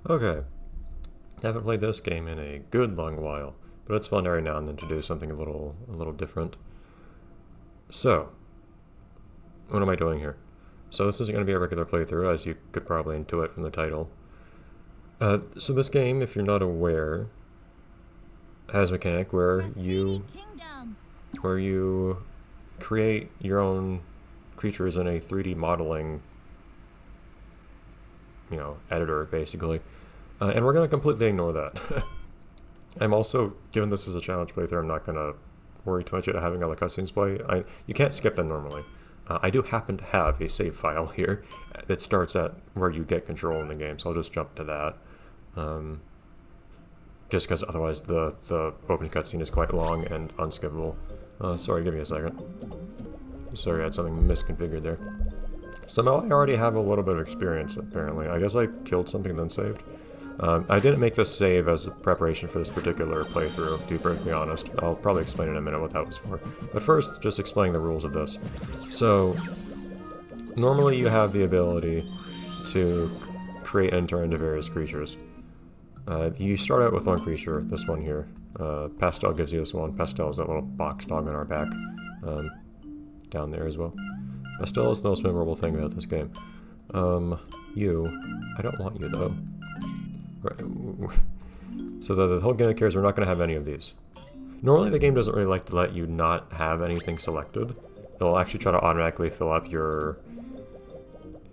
Okay, haven't played this game in a good long while, but it's fun every now and then to do something a little different. So, what am I doing here? So this isn't going to be a regular playthrough, as you could probably intuit from the title. So this game, if you're not aware, has a mechanic where you create your own creatures in a 3D modeling, editor basically. And we're going to completely ignore that. I'm also, given this is a challenge playthrough, I'm not going to worry too much about having all the cutscenes play. You can't skip them normally. I do happen to have a save file here that starts at where you get control in the game, so I'll just jump to that. Just because otherwise the opening cutscene is quite long and unskippable. Sorry, give me a second. Sorry, I had something misconfigured there. Somehow I already have a little bit of experience, apparently. I guess I killed something and then saved. I didn't make this save as a preparation for this particular playthrough, to be perfectly honest. I'll probably explain in a minute what that was for. But first, just explaining the rules of this. So, normally you have the ability to create and turn into various creatures. You start out with one creature, this one here. Pastel gives you this one. Pastel is that little box dog on our back. Down there as well. Pastel is the most memorable thing about this game. I don't want you though. Right. So the whole gimmick here is we're not going to have any of these. Normally the game doesn't really like to let you not have anything selected. It'll actually try to automatically fill up your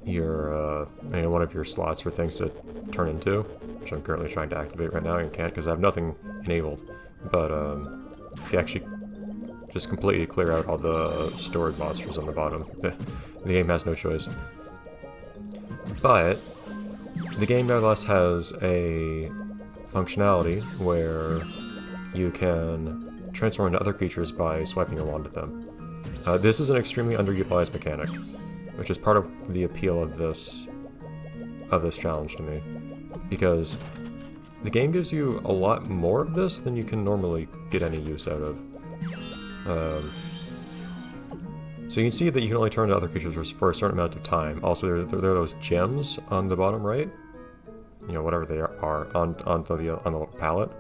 one of your slots for things to turn into, which I'm currently trying to activate right now and can't because I have nothing enabled. But if you actually just completely clear out all the stored monsters on the bottom, the game has no choice. But the game nevertheless has a functionality where you can transform into other creatures by swiping your wand at them. This is an extremely underutilized mechanic, which is part of the appeal of this challenge to me, because the game gives you a lot more of this than you can normally get any use out of. So you can see that you can only turn to other creatures for a certain amount of time. Also, there are those gems on the bottom right, whatever they are, on the little palette,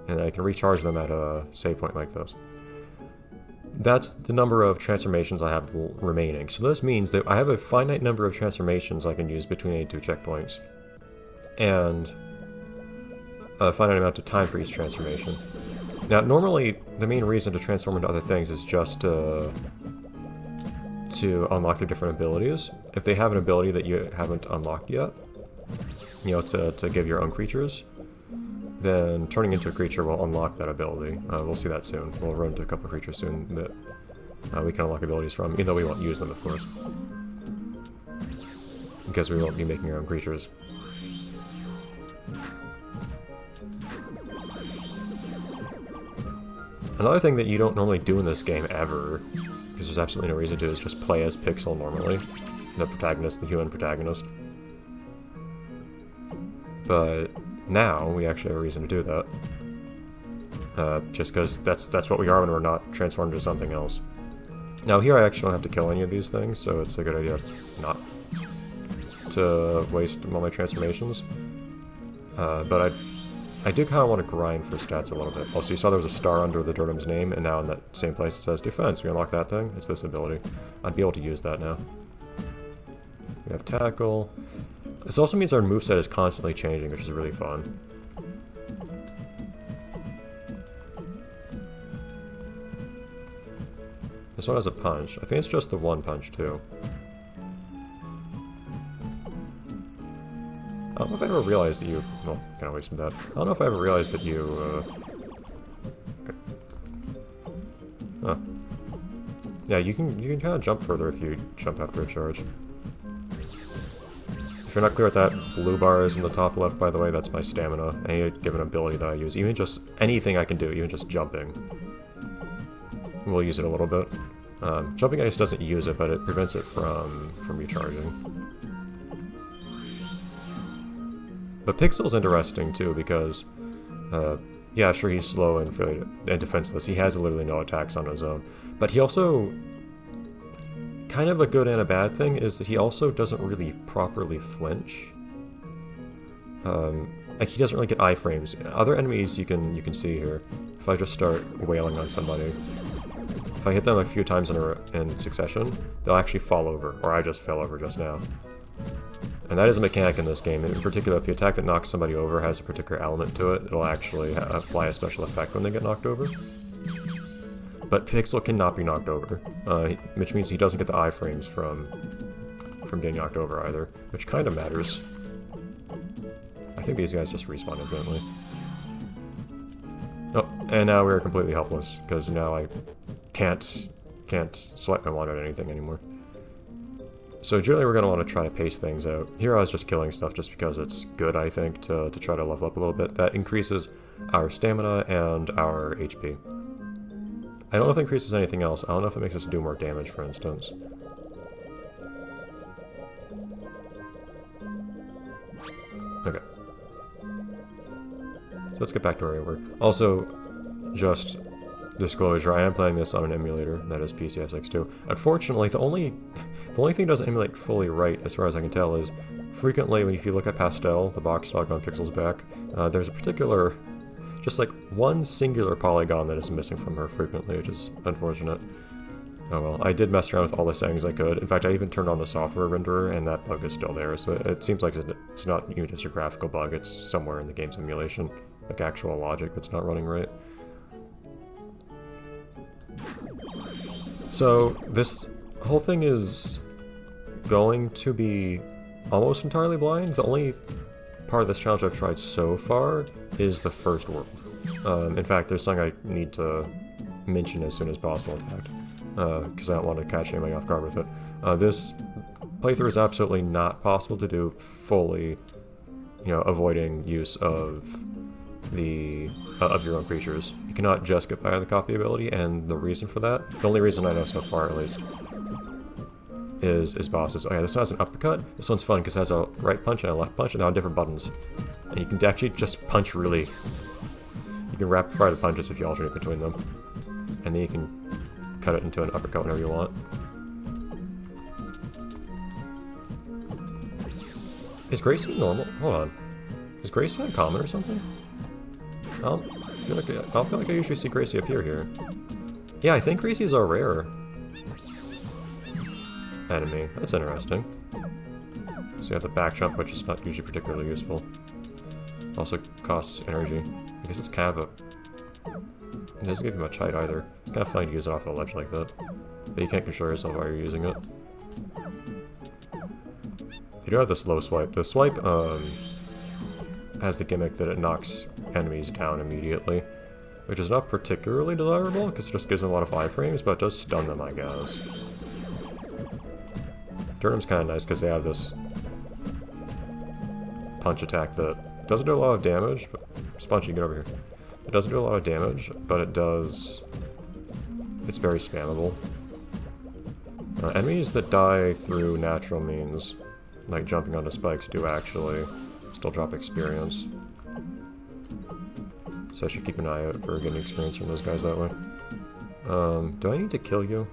and I can recharge them at a save point like this. That's the number of transformations I have remaining. So this means that I have a finite number of transformations I can use between any two checkpoints, and a finite amount of time for each transformation. Now, normally, the main reason to transform into other things is just to unlock their different abilities. If they have an ability that you haven't unlocked yet, to give your own creatures, then turning into a creature will unlock that ability. We'll see that soon. We'll run into a couple of creatures soon that we can unlock abilities from, even though we won't use them, of course, because we won't be making our own creatures. Another thing that you don't normally do in this game ever, because there's absolutely no reason to, is just play as Pixel normally, the protagonist, the human protagonist. But now we actually have a reason to do that, just because that's what we are when we're not transformed into something else. Now here I actually don't have to kill any of these things, so it's a good idea not to waste all my transformations. But I do kind of want to grind for stats a little bit. Also, you saw there was a star under the Durham's name, and now in that same place it says defense. We unlock that thing. It's this ability. I'd be able to use that now. We have tackle. This also means our moveset is constantly changing, which is really fun. This one has a punch. I think it's just the one punch, too. I don't know if I ever realized that you... Well, kind of wasted that. I don't know if I ever realized that you, Huh. Yeah, you can kind of jump further if you jump after a charge. If you're not clear what that blue bar is in the top left, by the way, that's my stamina. Any given ability that I use. Even just anything I can do, even just jumping. We'll use it a little bit. Jumping ice doesn't use it, but it prevents it from recharging. But Pixel's interesting too because, yeah, sure, he's slow and defenseless. He has literally no attacks on his own. But he also, kind of a good and a bad thing, is that he also doesn't really properly flinch. Like he doesn't really get iframes. Other enemies you can see here. If I just start wailing on somebody, if I hit them a few times in succession, they'll actually fall over, or I just fell over just now. And that is a mechanic in this game. In particular, if the attack that knocks somebody over has a particular element to it, it'll actually apply a special effect when they get knocked over. But Pixel cannot be knocked over, which means he doesn't get the iframes from getting knocked over either, which kind of matters. I think these guys just respawn infinitely. Oh, and now we're completely helpless, because now I can't swipe my wand at anything anymore. So generally we're going to want to try to pace things out. Here I was just killing stuff just because it's good, I think, to try to level up a little bit. That increases our stamina and our HP. I don't know if it increases anything else. I don't know if it makes us do more damage, for instance. Okay. So let's get back to where we were. Also, just disclosure, I am playing this on an emulator, that is PCSX2. Unfortunately, the only thing it doesn't emulate fully right, as far as I can tell, is frequently if you look at Pastel, the box dog on Pixel's back, there's a particular, just like one singular polygon that is missing from her frequently, which is unfortunate. Oh well, I did mess around with all the settings I could. In fact, I even turned on the software renderer, and that bug is still there, so it seems like it's not even just a graphical bug, it's somewhere in the game's emulation, like actual logic that's not running right. So, this whole thing is going to be almost entirely blind. The only part of this challenge I've tried so far is the first world. In fact, there's something I need to mention as soon as possible, in fact, because I don't want to catch anybody off guard with it. This playthrough is absolutely not possible to do fully, avoiding use of of your own creatures. You cannot just get by the copy ability, and the reason for that, the only reason I know so far at least, is bosses. Oh yeah, this one has an uppercut. This one's fun because it has a right punch and a left punch, and they're on different buttons. And you can actually just punch really. You can rapid fire the punches if you alternate between them. And then you can cut it into an uppercut whenever you want. Is Gracie normal? Hold on. Is Gracie uncommon or something? I don't feel like I usually see Gracie appear here. Yeah, I think Gracie's a rare enemy. That's interesting. So you have the back jump, which is not usually particularly useful. Also costs energy. I guess it's kind of a... It doesn't give you much height either. It's kind of funny to use it off a ledge like that. But you can't control yourself while you're using it. You do have this low swipe. The swipe, has the gimmick that it knocks enemies down immediately, which is not particularly desirable because it just gives them a lot of iframes, but it does stun them, I guess. Turnim's kind of nice because they have this punch attack that doesn't do a lot of damage, but Spongy, get over here. It doesn't do a lot of damage, but it does... It's very spammable. Enemies that die through natural means, like jumping onto spikes, do actually still drop experience. So I should keep an eye out for getting experience from those guys that way. Do I need to kill you?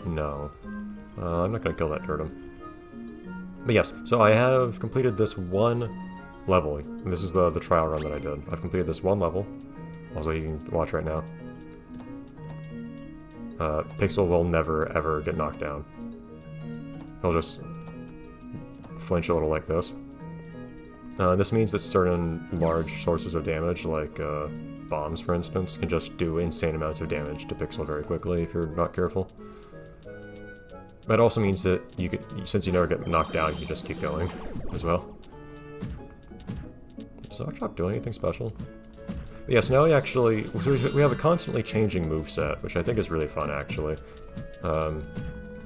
No. I'm not gonna kill that turtle. But yes, so I have completed this one level. And this is the trial run that I did. I've completed this one level. Also, you can watch right now. Pixel will never, ever get knocked down. He'll just flinch a little like this. This means that certain large sources of damage, like bombs for instance, can just do insane amounts of damage to Pixel very quickly if you're not careful. But it also means that you could, since you never get knocked down, you can just keep going as well. Does Zogtrap do anything special? But yes, now we have a constantly changing moveset, which I think is really fun actually.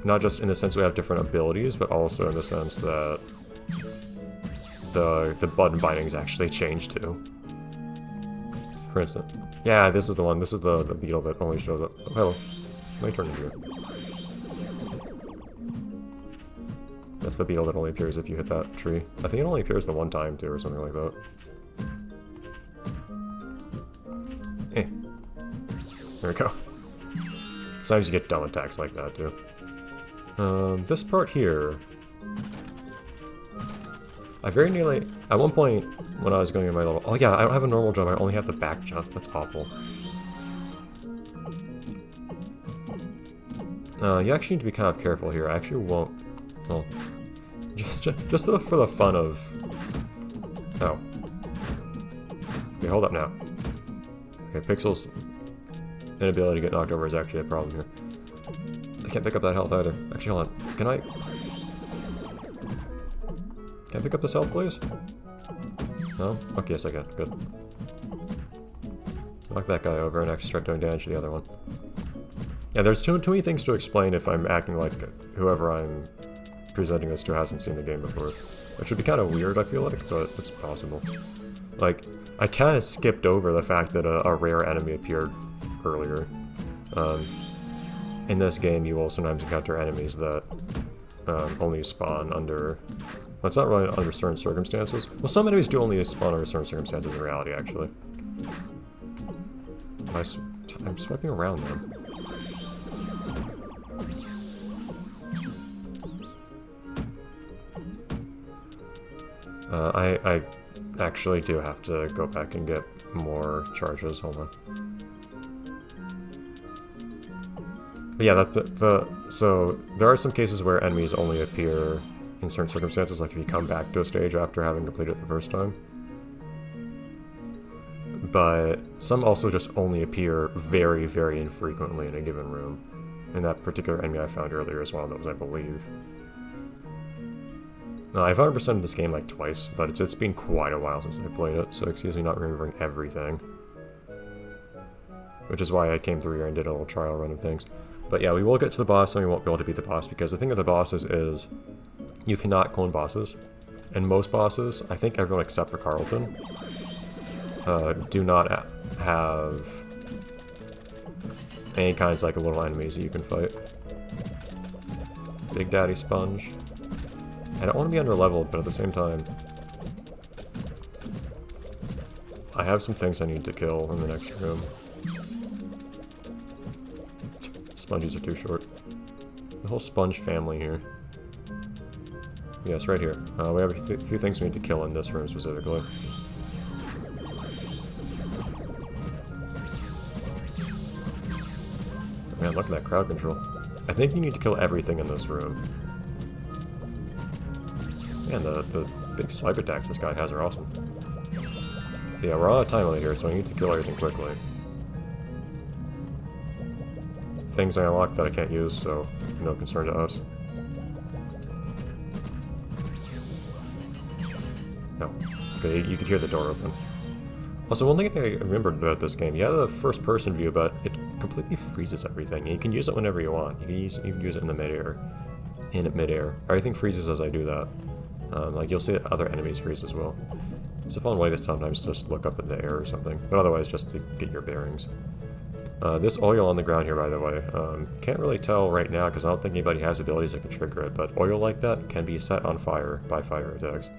Not just in the sense we have different abilities, but also in the sense that the button bindings actually change too. For instance, yeah, this is the one. This is the beetle that only shows up. Oh, hello. Let me turn into you. That's the beetle that only appears if you hit that tree. I think it only appears the one time too, or something like that. Eh. There we go. Sometimes you get dumb attacks like that too. This part here... I very nearly, at one point when I was going in my level, oh yeah, I don't have a normal jump, I only have the back jump, that's awful. You actually need to be kind of careful here, I actually won't, well, just for the fun of, oh. Okay, hold up now. Okay, Pixel's inability to get knocked over is actually a problem here. I can't pick up that health either. Actually, hold on. Can I pick up this health, please? No? Okay, yes I can. Good. Knock that guy over and actually start doing damage to the other one. Yeah, there's too many things to explain if I'm acting like whoever I'm presenting this to hasn't seen the game before. Which would be kind of weird, I feel like, but it's possible. Like, I kind of skipped over the fact that a rare enemy appeared earlier. In this game, you will sometimes encounter enemies that only spawn under... Well, it's not really under certain circumstances. Well, some enemies do only spawn under certain circumstances in reality, actually. I'm swiping around them. I actually do have to go back and get more charges. Hold on. But yeah, that's so there are some cases where enemies only appear in certain circumstances, like if you come back to a stage after having completed it the first time. But some also just only appear very, very infrequently in a given room. And that particular enemy I found earlier is one of those, I believe. I've 100%ed this game like twice, but it's been quite a while since I played it, so excuse me not remembering everything. Which is why I came through here and did a little trial run of things. But yeah, we will get to the boss, and we won't be able to beat the boss, because the thing with the bosses is you cannot clone bosses. And most bosses, I think everyone except for Carlton, do not have any kinds like little enemies that you can fight. Big Daddy Sponge. I don't want to be under-leveled, but at the same time, I have some things I need to kill in the next room. Sponges are too short. The whole sponge family here. Yes, right here. We have a few things we need to kill in this room specifically. Man, look at that crowd control. I think you need to kill everything in this room. Man, the big swipe attacks this guy has are awesome. But yeah, we're out of time over here, so I need to kill everything quickly. Things I unlocked that I can't use, so no concern to us. No. Okay, you could hear the door open. Also, one thing I remembered about this game, you have the first-person view, but it completely freezes everything. You can use it whenever you want. You can use it in the midair. Everything freezes as I do that. Like, you'll see other enemies freeze as well. It's a fun way to sometimes just look up in the air or something, but otherwise just to get your bearings. This oil on the ground here, by the way, can't really tell right now because I don't think anybody has abilities that can trigger it, but oil like that can be set on fire by fire attacks.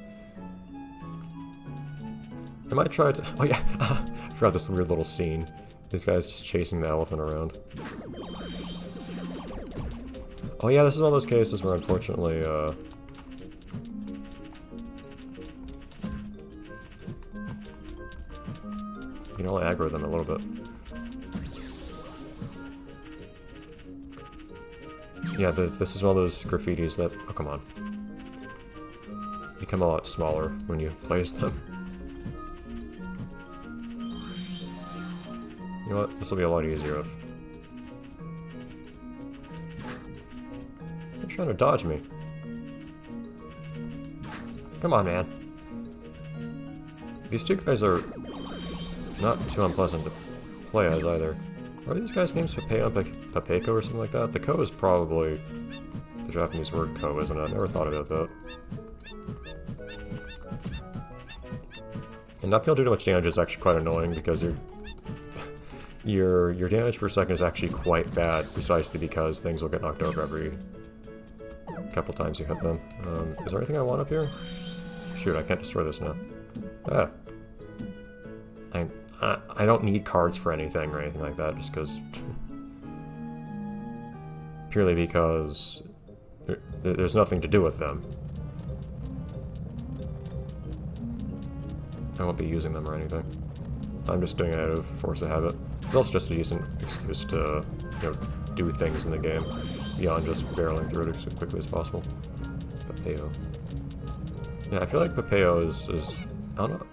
I might try to... Oh yeah, I forgot this weird little scene. These guys just chasing the elephant around. Oh yeah, this is one of those cases where unfortunately, you can only aggro them a little bit. Yeah, this is one of those graffitis that, oh come on, become a lot smaller when you place them. You know what, this will be a lot easier if... They're trying to dodge me. Come on, man. These two guys are not too unpleasant to play as either. Are these guys' names Papeko or something like that? The ko is probably the Japanese word ko, isn't it? I never thought about that. And not being able to do much damage is actually quite annoying because your damage per second is actually quite bad, precisely because things will get knocked over every couple times you hit them. Is there anything I want up here? Shoot, I can't destroy this now. Ah. I don't need cards for anything or anything like that, just because... purely because there's nothing to do with them. I won't be using them or anything. I'm just doing it out of force of habit. It's also just a decent excuse to, you know, do things in the game beyond just barreling through it as quickly as possible. Papeo. Yeah, I feel like Papeo is I don't know.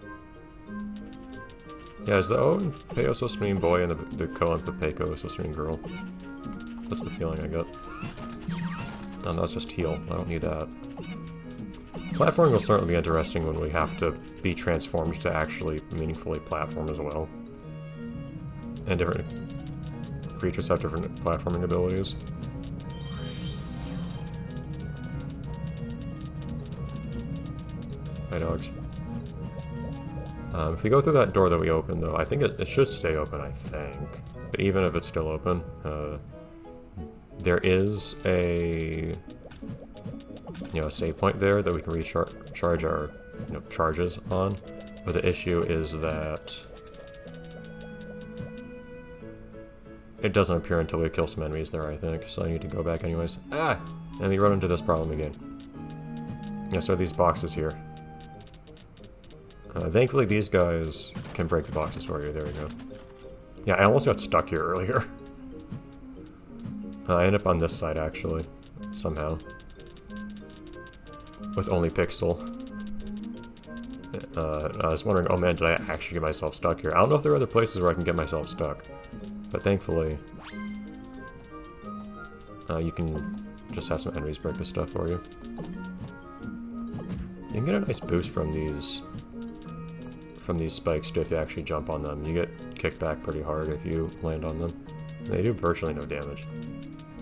Yeah, is the O in Papeo supposed to mean boy and the Co in Papeco is supposed to mean girl? That's the feeling I get. And that's just heal. I don't need that. Platforming will certainly be interesting when we have to be transformed to actually meaningfully platform as well. And different creatures have different platforming abilities. Hi, dogs. If we go through that door that we opened, though, I think it should stay open, I think. But even if it's still open, there is a, you know, a save point there that we can recharge our, you know, charges on. But the issue is that it doesn't appear until we kill some enemies there, I think. So I need to go back anyways. Ah! And we run into this problem again. Yeah, so these boxes here. Thankfully these guys can break the boxes for you. There we go. Yeah, I almost got stuck here earlier. I end up on this side, actually. Somehow. With only Pixel. I was wondering, oh man, did I actually get myself stuck here? I don't know if there are other places where I can get myself stuck. But thankfully, you can just have some enemies break this stuff for you. You can get a nice boost from these spikes too if you actually jump on them. You get kicked back pretty hard if you land on them. They do virtually no damage.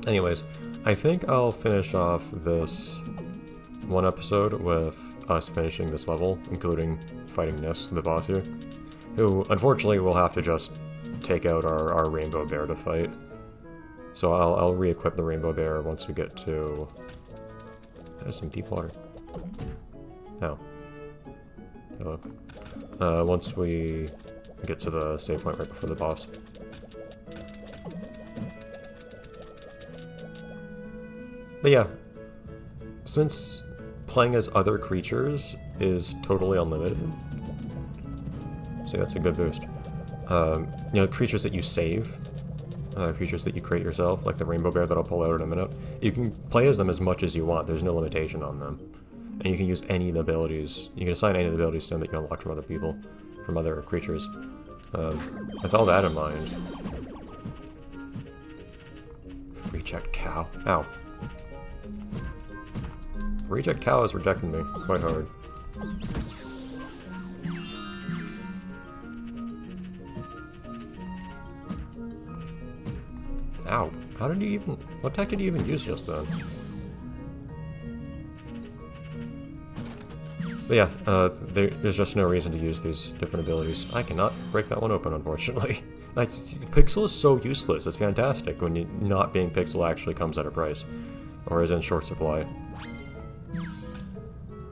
Anyways, I think I'll finish off this one episode with us finishing this level, including fighting Nis, the boss here, who unfortunately will have to just take out our rainbow bear to fight. So I'll re-equip the rainbow bear once we get to... There's some deep water. Oh. Hello. Once we get to the save point right before the boss. But yeah, since playing as other creatures is totally unlimited, so that's a good boost. You know, creatures that you save, creatures that you create yourself, like the rainbow bear that I'll pull out in a minute, you can play as them as much as you want. There's no limitation on them. And you can use any of the abilities. You can assign any of the abilities to them that you unlock from other people, from other creatures. With all that in mind... Reject cow. Ow. Reject cow is rejecting me quite hard. Ow. How did you even... What tech did you even use just then? But yeah, there's just no reason to use these different abilities. I cannot break that one open, unfortunately. Pixel is so useless. It's fantastic when not being Pixel actually comes at a price. Or is in short supply.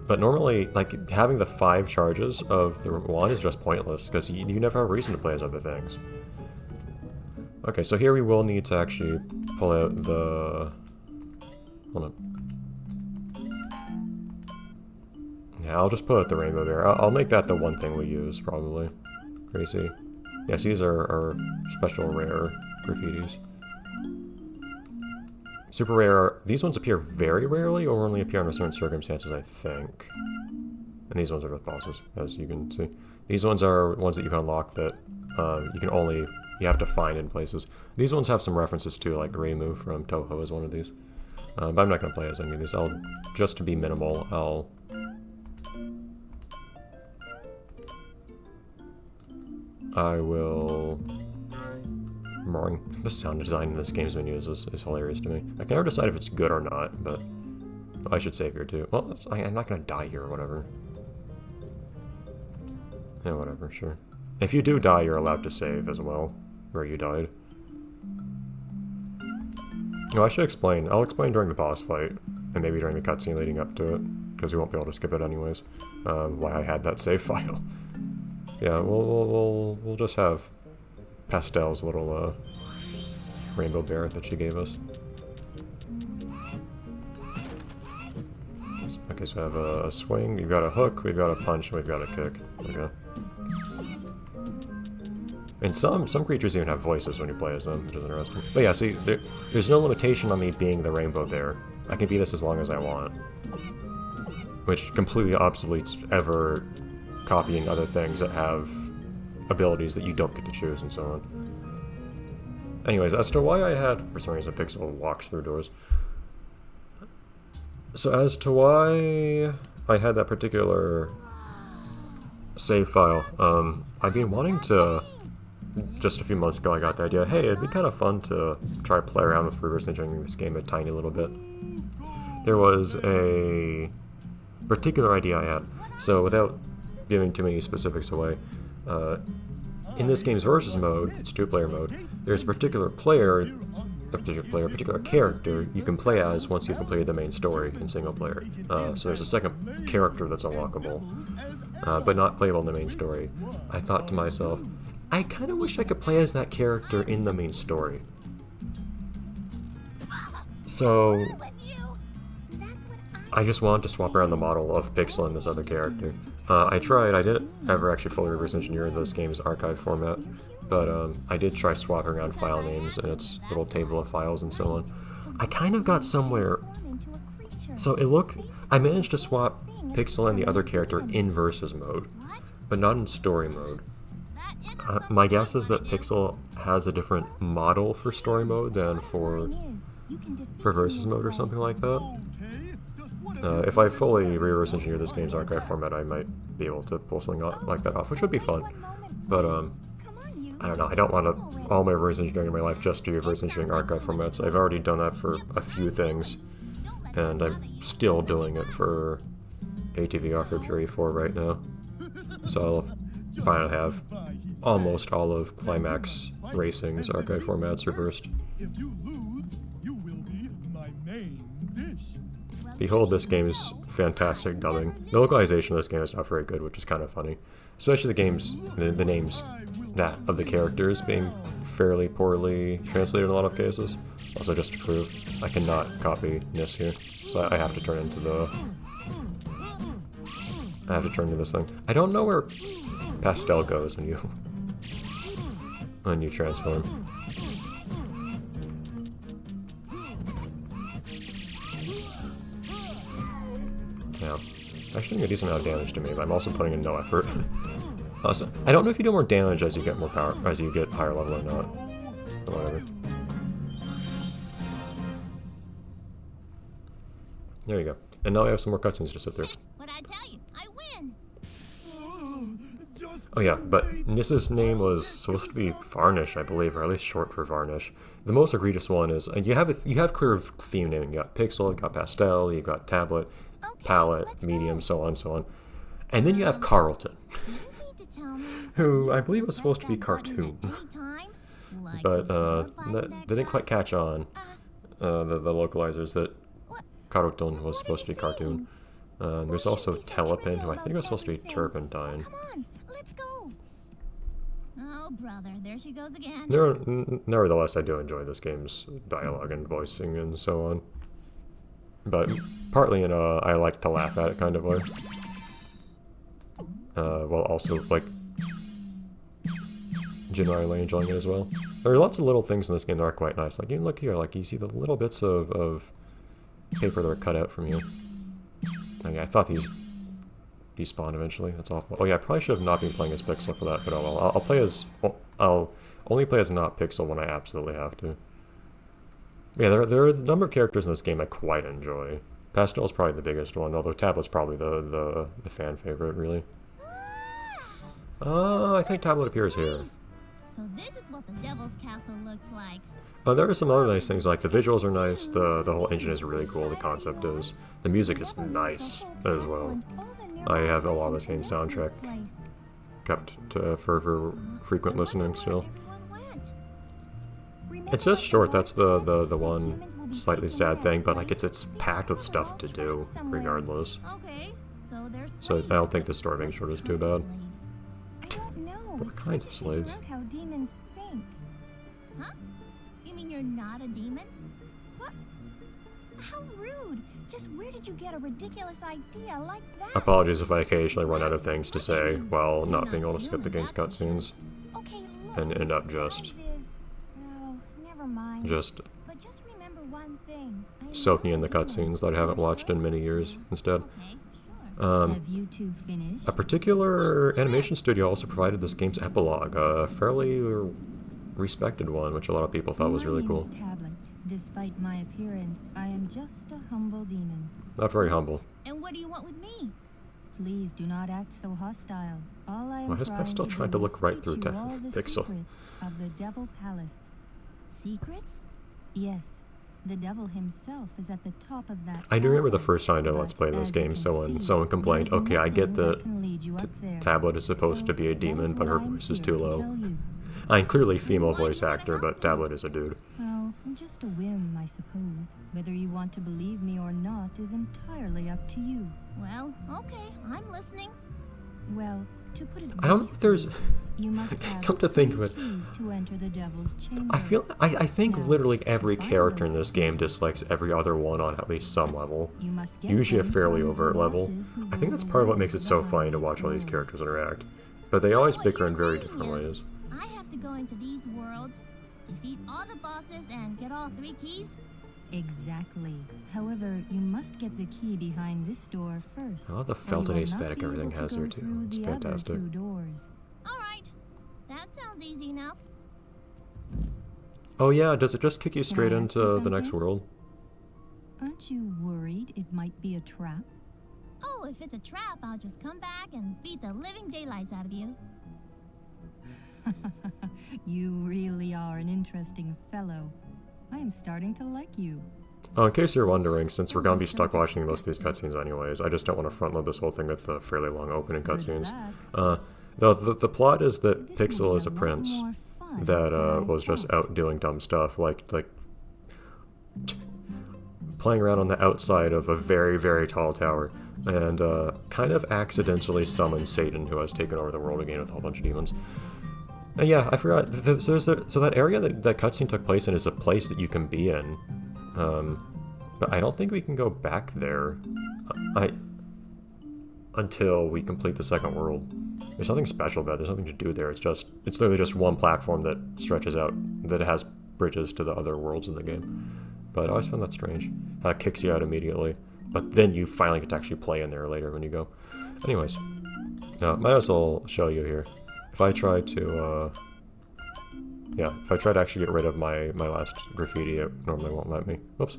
But normally, like, having the 5 charges of the one is just pointless, because you never have a reason to play as other things. Okay, so here we will need to actually pull out the... Hold on. Yeah, I'll just put out the rainbow there. I'll make that the one thing we use, probably. Crazy. Yes, these are special rare graffitis. Super rare. These ones appear very rarely, or only appear under certain circumstances, I think. And these ones are just bosses, as you can see. These ones are ones that you can unlock that you have to find in places. These ones have some references to, like Reimu from Touhou is one of these. But I'm not going to play as any of these. Just to be minimal, I will... The sound design in this game's menus is hilarious to me. I can never decide if it's good or not, but I should save here too. Well, I'm not gonna die here or whatever. Yeah, whatever, sure. If you do die, you're allowed to save as well, where you died. No, I should explain. I'll explain during the boss fight, and maybe during the cutscene leading up to it, because we won't be able to skip it anyways. Why I had that save file. Yeah, we'll just have Pastel's little rainbow bear that she gave us. Okay, so we have a swing, we've got a hook, we've got a punch, and we've got a kick. Okay. And some creatures even have voices when you play as them, which is interesting. But yeah, see, there's no limitation on me being the rainbow bear. I can be this as long as I want. Which completely obsoletes ever copying other things that have abilities that you don't get to choose and so on. Anyways, as to why I had, for some reason, Pixel walks through doors. So as to why I had that particular save file, I've been wanting to, just a few months ago I got the idea, hey, it'd be kind of fun to try to play around with reverse engineering this game a tiny little bit. There was a particular idea I had, so without giving too many specifics away, in this game's versus mode, it's two-player mode, there's a particular character you can play as once you've completed the main story in single player. So there's a second character that's unlockable, but not playable in the main story. I thought to myself, I kind of wish I could play as that character in the main story. So I just wanted to swap around the model of Pixel and this other character. I tried, I didn't ever actually fully reverse engineer this game's archive format, but I did try swapping around file names and its little table of files and so on. I kind of got somewhere. So I managed to swap Pixel and the other character in versus mode, but not in story mode. My guess is that Pixel has a different model for story mode than for versus mode or something like that. If I fully reverse engineer this game's archive format, I might be able to pull something like that off, which would be fun. But I don't know, I don't want all my reverse engineering in my life just to reverse engineering archive formats. I've already done that for a few things, and I'm still doing it for ATV Off-Road Fury 4 right now. So I'll finally have almost all of Climax Racing's archive formats reversed. Behold this game's fantastic dubbing. The localization of this game is not very good, which is kind of funny. Especially the names of the characters being fairly poorly translated in a lot of cases. Also, just to prove, I cannot copy this here, so I have to turn into this thing. I don't know where Pastel goes when you transform. Yeah, actually doing a decent amount of damage to me, but I'm also putting in no effort. Also, I don't know if you do more damage as you get more power, as you get higher level or not. Or whatever. There you go. And now I have some more cutscenes to sit through. What'd I tell you? I win. Oh yeah, but Nissa's name was supposed to be Varnish, I believe, or at least short for Varnish. The most egregious one is, and you have clear theme naming. You got Pixel, you got Pastel, you got Tablet, Palette, Medium, so on, so on. And then you have Carlton, who I believe was supposed to be Cartoon, but that didn't quite catch on. The localizers that Carlton was supposed to be Cartoon. There's also Telepin, who I think was supposed to be Turpentine. Come on, let's go. Oh, brother, there she goes again. Nevertheless, I do enjoy this game's dialogue and voicing and so on. But partly in a I like to laugh at it kind of way. While also, like, genuinely enjoying it as well. There are lots of little things in this game that are quite nice. Like, you look here, like, you see the little bits of paper that are cut out from you. Okay, I thought these despawn eventually. That's awful. Oh yeah, I probably should have not been playing as Pixel for that, but oh well. I'll only play as not Pixel when I absolutely have to. Yeah, there are a number of characters in this game I quite enjoy. Pastel's probably the biggest one, although Tablet's probably the fan favorite, really. I think Tablet appears here. So this is what the Devil's Castle looks like. There are some other nice things, like the visuals are nice, the whole engine is really cool, the concept is. The music is nice as well. I have a lot of this game's soundtrack kept for frequent listening still. It's just short, that's the one slightly sad thing, but like it's packed with stuff to do, regardless. So I don't think the story being short is too bad. What kinds of slaves? How demons think. Huh? You mean you're not a demon? What? How rude! Just where did you get a ridiculous idea like that? Apologies if I occasionally run out of things to say while not being able to skip the game's cutscenes. Okay, and end up just Oh, never mind. just But just remember one thing. I soaking in the love cutscenes that I haven't watched in many years instead. Okay, sure. Have you two finished? A particular animation studio also provided this game's epilogue, a fairly respected one, which a lot of people thought was really cool. My name is Tablet. Despite my appearance, I am just a humble demon. Not very humble. And what do you want with me? Please do not act so hostile. All I am Why is trying Pastel to trying do to is look right teach through you all the Pixel? secrets of the Devil Palace. Secrets? Yes, the devil himself is at the top of that. I do remember the castle. first time I Let's But Play this as you game, can someone see, complained, there's okay, I get nothing the that can lead you up there. Tablet is supposed to be a So demon, that is but her what I'm voice is here too to low. tell you. I'm clearly female Why do you voice wanna actor, help but me? Tablet is a dude. Well, just a whim, I suppose. Whether you want to believe me or not is entirely up to you. Well, okay, I'm listening. Well, to put it I don't know if there's... you must have Come to think of it, keys to enter the devil's chamber. I think Now, literally every to find character in those this game keys, dislikes every other one on at least some level. you must get Usually a them fairly from the overt level. bosses who I think rule that's the part of what world makes it so behind funny to these watch all these doors. characters interact. But they So always what bicker you're in very saying different is, ways. I have to go into these worlds, defeat all the bosses, and get all 3 keys? Exactly. However, you must get the key behind this door first. I love the or you felted will not aesthetic be everything able to has go here too. through It's the other fantastic. 2 doors. Alright, that sounds easy enough. Oh yeah, does it just kick you Can I straight ask you into the next something? world? Aren't you worried it might be a trap? Oh, if it's a trap, I'll just come back and beat the living daylights out of you. You really are an interesting fellow. I am starting to like you. Oh, in case you're wondering, since we're gonna be stuck watching most of these cutscenes anyways, I just don't want to front load this whole thing with the fairly long opening Good cutscenes. luck. The plot is that This will Pixel be is a lot prince more fun that than I was just thought. out doing dumb stuff, like playing around on the outside of a very, very tall tower, and kind of accidentally summoned Satan, who has taken over the world again with a whole bunch of demons. And yeah, I forgot. So that area that cutscene took place in is a place that you can be in, but I don't think we can go back there. Until we complete the second world. There's nothing special about it. There's nothing to do there. It's literally just one platform that stretches out, that has bridges to the other worlds in the game. But I always found that strange. How it kicks you out immediately, but then you finally get to actually play in there later when you go. Anyways, might as well show you here. If I try to, if I try to actually get rid of my last graffiti, it normally won't let me. Whoops.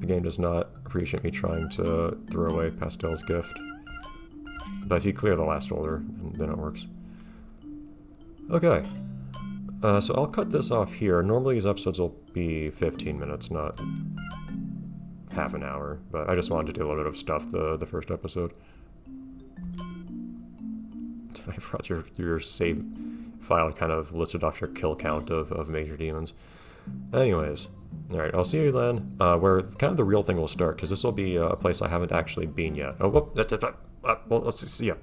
The game does not appreciate me trying to throw away Pastel's gift. But if you clear the last folder, then it works. Okay. So I'll cut this off here. Normally these episodes will be 15 minutes, not half an hour. But I just wanted to do a little bit of stuff the first episode. I forgot your save file kind of listed off your kill count of major demons. Anyways. Alright, I'll see you then, where kind of the real thing will start, because this will be a place I haven't actually been yet. Oh, whoop, well, let's see ya.